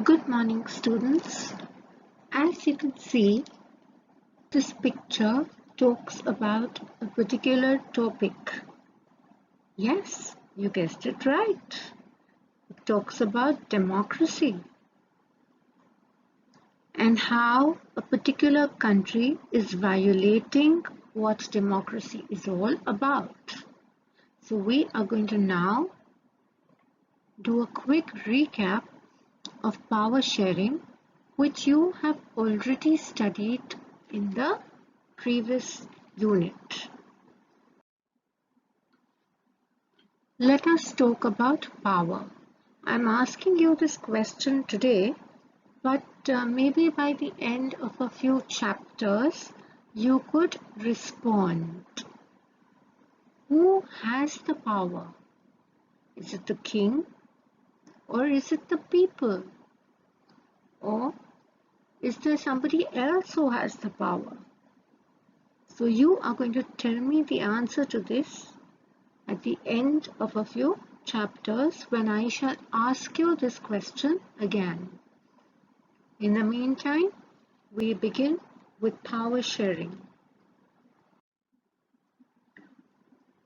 Good morning, students. As you can see, this picture talks about a particular topic. Yes, you guessed it right. It talks about democracy and how a particular country is violating what democracy is all about. So we are going to now do a quick recap of power sharing, which you have already studied in the previous unit. Let us talk about power. I'm asking you this question today, but maybe by the end of a few chapters, you could respond. Who has the power? Is it the king? Or is it the people? Or is there somebody else who has the power? So you are going to tell me the answer to this at the end of a few chapters when I shall ask you this question again. In the meantime, we begin with power sharing.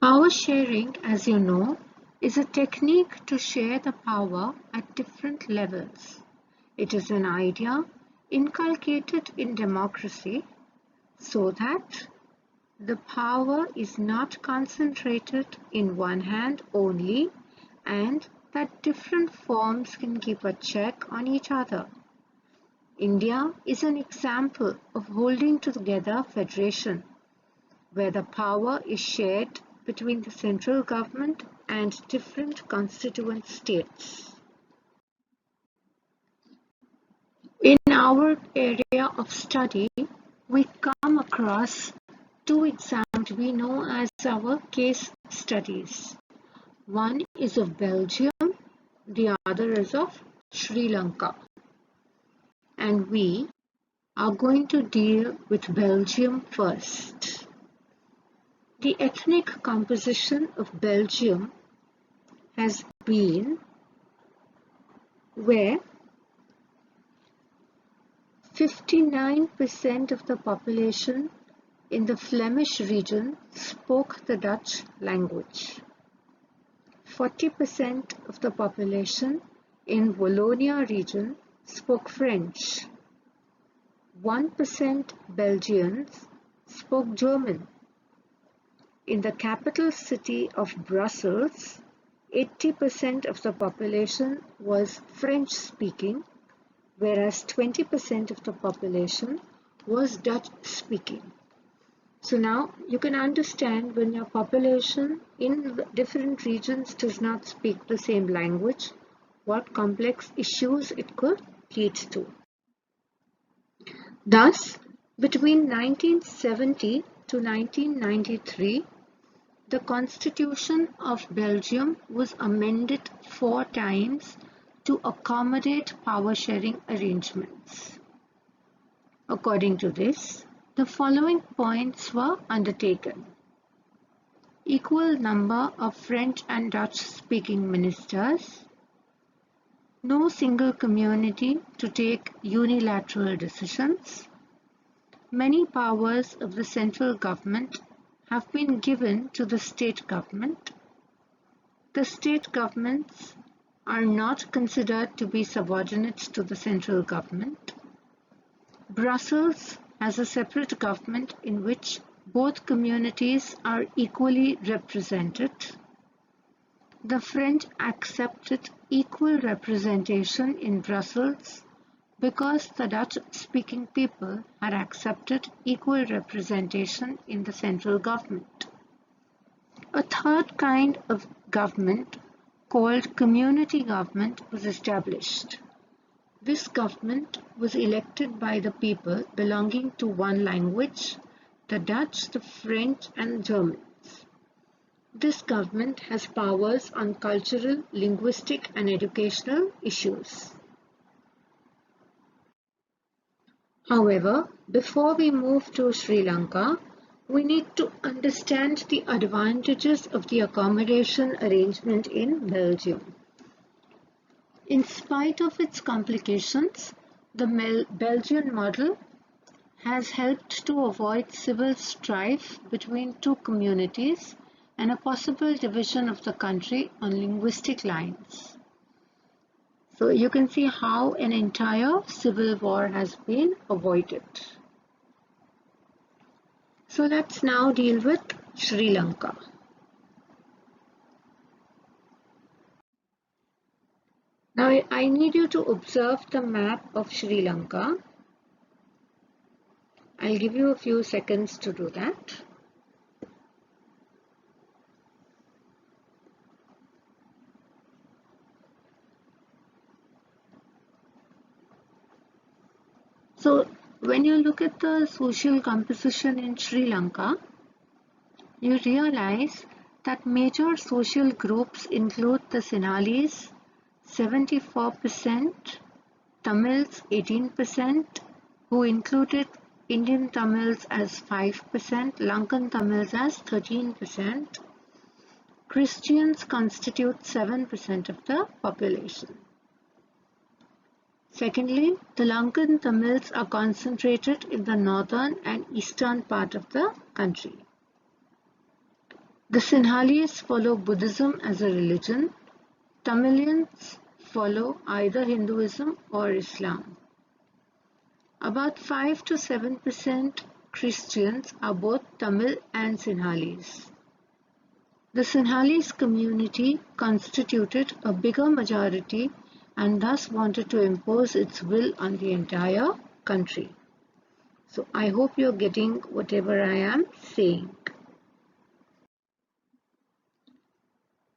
Power sharing, as you know, is a technique to share the power at different levels. It is an idea inculcated in democracy so that the power is not concentrated in one hand only and that different forms can keep a check on each other. India is an example of holding together federation, where the power is shared between the central government and different constituent states. In our area of study, we come across two exams we know as our case studies. One is of Belgium, the other is of Sri Lanka. And we are going to deal with Belgium first. The ethnic composition of Belgium has been where 59% of the population in the Flemish region spoke the Dutch language. 40% of the population in Wallonia region spoke French. 1% Belgians spoke German. In the capital city of Brussels, 80% of the population was French-speaking, whereas 20% of the population was Dutch-speaking. So now you can understand when your population in different regions does not speak the same language, what complex issues it could lead to. Thus, between 1970 to 1993, the Constitution of Belgium was amended 4 times to accommodate power sharing arrangements. According to this, the following points were undertaken. Equal number of French and Dutch speaking ministers, no single community to take unilateral decisions, many powers of the central government have been given to the state government. The state governments are not considered to be subordinate to the central government. Brussels has a separate government in which both communities are equally represented. The French accepted equal representation in Brussels because the Dutch-speaking people had accepted equal representation in the central government. A third kind of government called community government was established. This government was elected by the people belonging to one language, the Dutch, the French and Germans. This government has powers on cultural, linguistic and educational issues. However, before we move to Sri Lanka, we need to understand the advantages of the accommodation arrangement in Belgium. In spite of its complications, the Belgian model has helped to avoid civil strife between two communities and a possible division of the country on linguistic lines. So you can see how an entire civil war has been avoided. So let's now deal with Sri Lanka. Now I need you to observe the map of Sri Lanka. I'll give you a few seconds to do that. So when you look at the social composition in Sri Lanka, you realize that major social groups include the Sinhalese, 74%, Tamils 18%, who included Indian Tamils as 5%, Lankan Tamils as 13%. Christians constitute 7% of the population. Secondly, the Lankan Tamils are concentrated in the northern and eastern part of the country. The Sinhalese follow Buddhism as a religion. Tamilians follow either Hinduism or Islam. About 5 to 7% Christians are both Tamil and Sinhalese. The Sinhalese community constituted a bigger majority and thus wanted to impose its will on the entire country. So I hope you're getting whatever I am saying.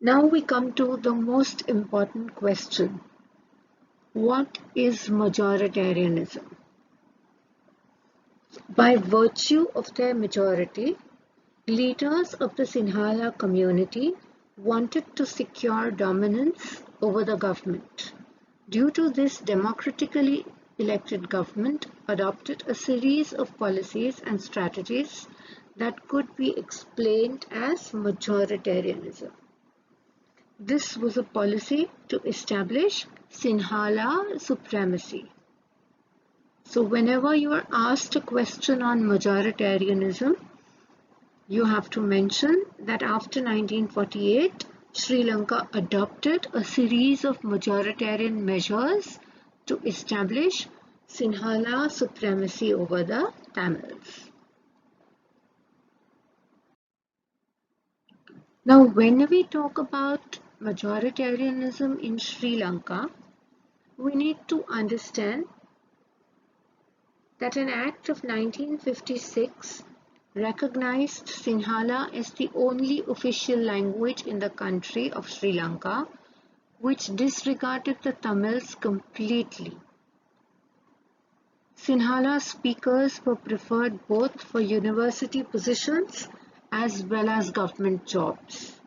Now we come to the most important question. What is majoritarianism? By virtue of their majority, leaders of the Sinhala community wanted to secure dominance over the government. Due to this, democratically elected government adopted a series of policies and strategies that could be explained as majoritarianism. This was a policy to establish Sinhala supremacy. So whenever you are asked a question on majoritarianism, you have to mention that after 1948, Sri Lanka adopted a series of majoritarian measures to establish Sinhala supremacy over the Tamils. Now, when we talk about majoritarianism in Sri Lanka, we need to understand that an act of 1956 recognized Sinhala as the only official language in the country of Sri Lanka, which disregarded the Tamils completely. Sinhala speakers were preferred both for university positions as well as government jobs.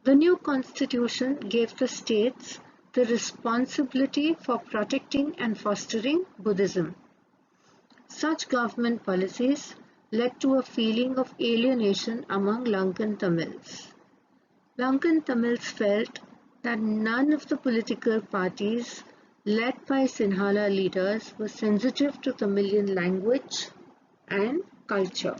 The new constitution gave the states the responsibility for protecting and fostering Buddhism. Such government policies led to a feeling of alienation among Lankan Tamils. Lankan Tamils felt that none of the political parties led by Sinhala leaders were sensitive to Tamilian language and culture.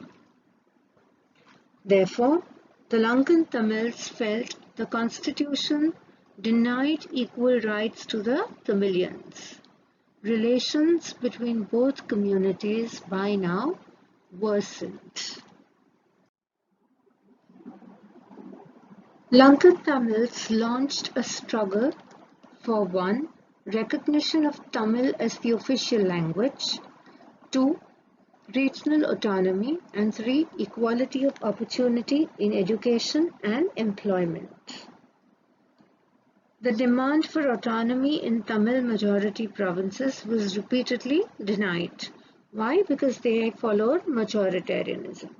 Therefore, the Lankan Tamils felt the constitution denied equal rights to the Tamilians. Relations between both communities by now worsened. Lankan Tamils launched a struggle for 1. Recognition of Tamil as the official language, 2. Regional autonomy, and 3. Equality of opportunity in education and employment. The demand for autonomy in Tamil majority provinces was repeatedly denied. Why? Because they followed majoritarianism.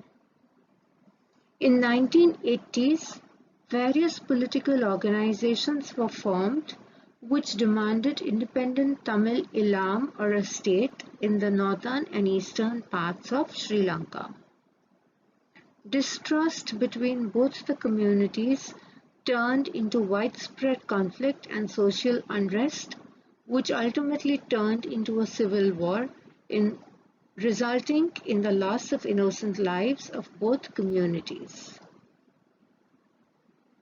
In 1980s, various political organizations were formed which demanded independent Tamil Elam or a state in the northern and eastern parts of Sri Lanka. Distrust between both the communities turned into widespread conflict and social unrest, which ultimately turned into a civil war, resulting in the loss of innocent lives of both communities.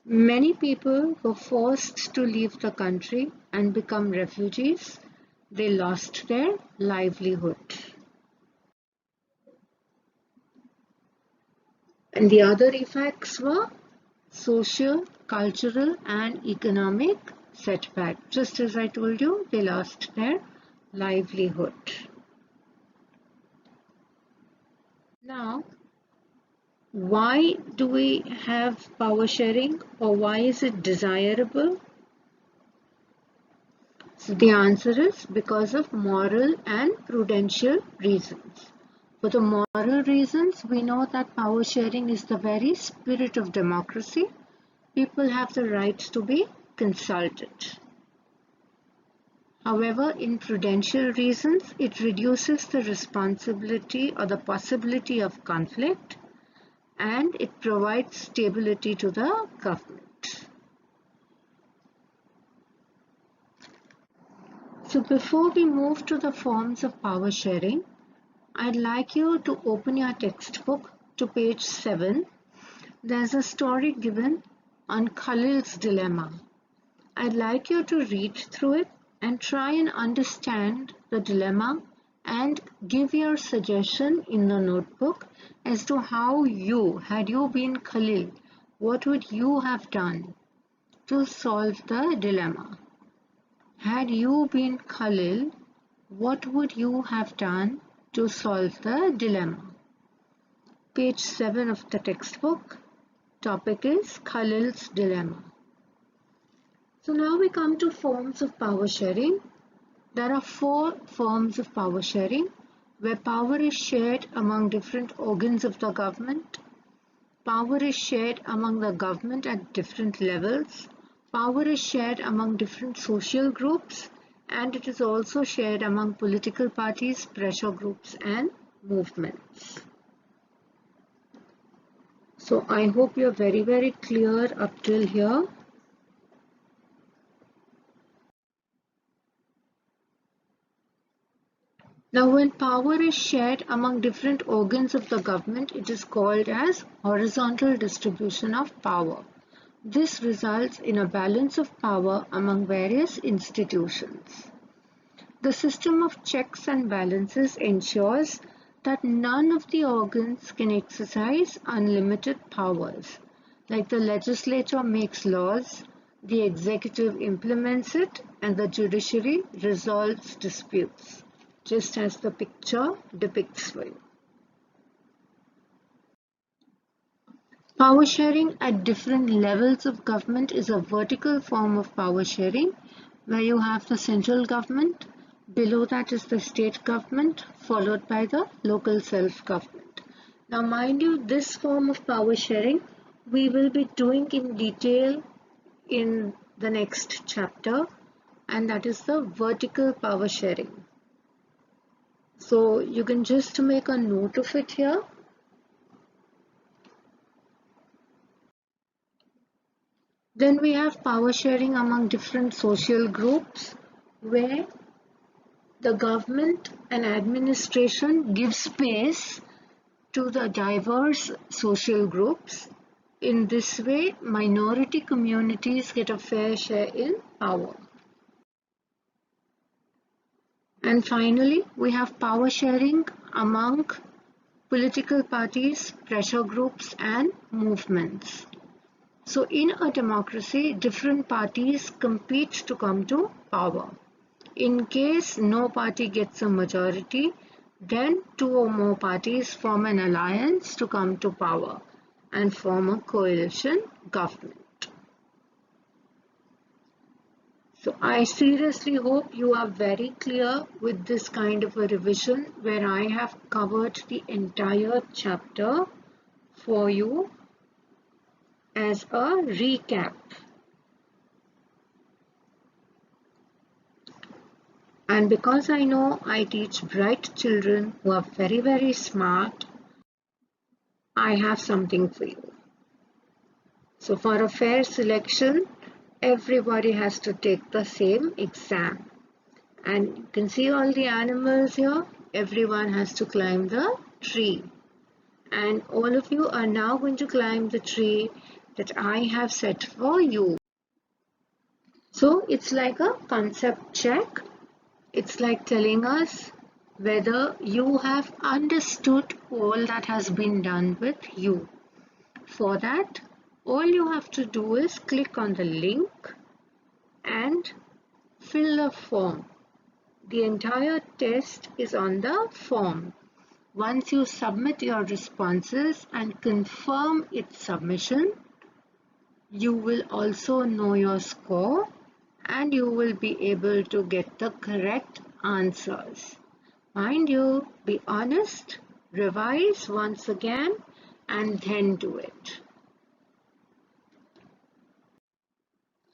Many people were forced to leave the country and become refugees. They lost their livelihood. And the other effects were social, cultural, and economic setback. Just as I told you, they lost their livelihood. Now, why do we have power sharing, or why is it desirable? So the answer is because of moral and prudential reasons. For the moral reasons, we know that power sharing is the very spirit of democracy. People have the right to be consulted. However, in prudential reasons, it reduces the responsibility or the possibility of conflict, and it provides stability to the government. So before we move to the forms of power sharing, I'd like you to open your textbook to page 7. There's a story given on Khalil's dilemma. I'd like you to read through it and try and understand the dilemma and give your suggestion in the notebook as to how had you been Khalil, what would you have done to solve the dilemma? Had you been Khalil, what would you have done to solve the dilemma? Page 7 of the textbook. Topic is Khalil's dilemma. So now we come to forms of power sharing. There are 4 forms of power sharing where power is shared among different organs of the government. Power is shared among the government at different levels. Power is shared among different social groups, and it is also shared among political parties, pressure groups, and movements. So I hope you're very, very clear up till here. Now, when power is shared among different organs of the government, it is called as horizontal distribution of power. This results in a balance of power among various institutions. The system of checks and balances ensures that none of the organs can exercise unlimited powers. Like the legislature makes laws, the executive implements it, and the judiciary resolves disputes, just as the picture depicts for you. Power sharing at different levels of government is a vertical form of power sharing where you have the central government, below that is the state government, followed by the local self-government. Now mind you, this form of power sharing we will be doing in detail in the next chapter, and that is the vertical power sharing. So you can just make a note of it here. Then we have power sharing among different social groups where the government and administration give space to the diverse social groups. In this way, minority communities get a fair share in power. And finally, we have power sharing among political parties, pressure groups, and movements. So in a democracy, different parties compete to come to power. In case no party gets a majority, then 2 or more parties form an alliance to come to power and form a coalition government. So I seriously hope you are very clear with this kind of a revision where I have covered the entire chapter for you as a recap. And because I know I teach bright children who are very, very smart, I have something for you. So for a fair selection, everybody has to take the same exam. And you can see all the animals here. Everyone has to climb the tree. And all of you are now going to climb the tree that I have set for you. So it's like a concept check. It's like telling us whether you have understood all that has been done with you. For that, all you have to do is click on the link and fill the form. The entire test is on the form. Once you submit your responses and confirm its submission, you will also know your score and you will be able to get the correct answers. Mind you, be honest, revise once again and then do it.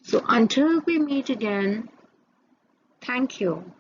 So until we meet again, thank you.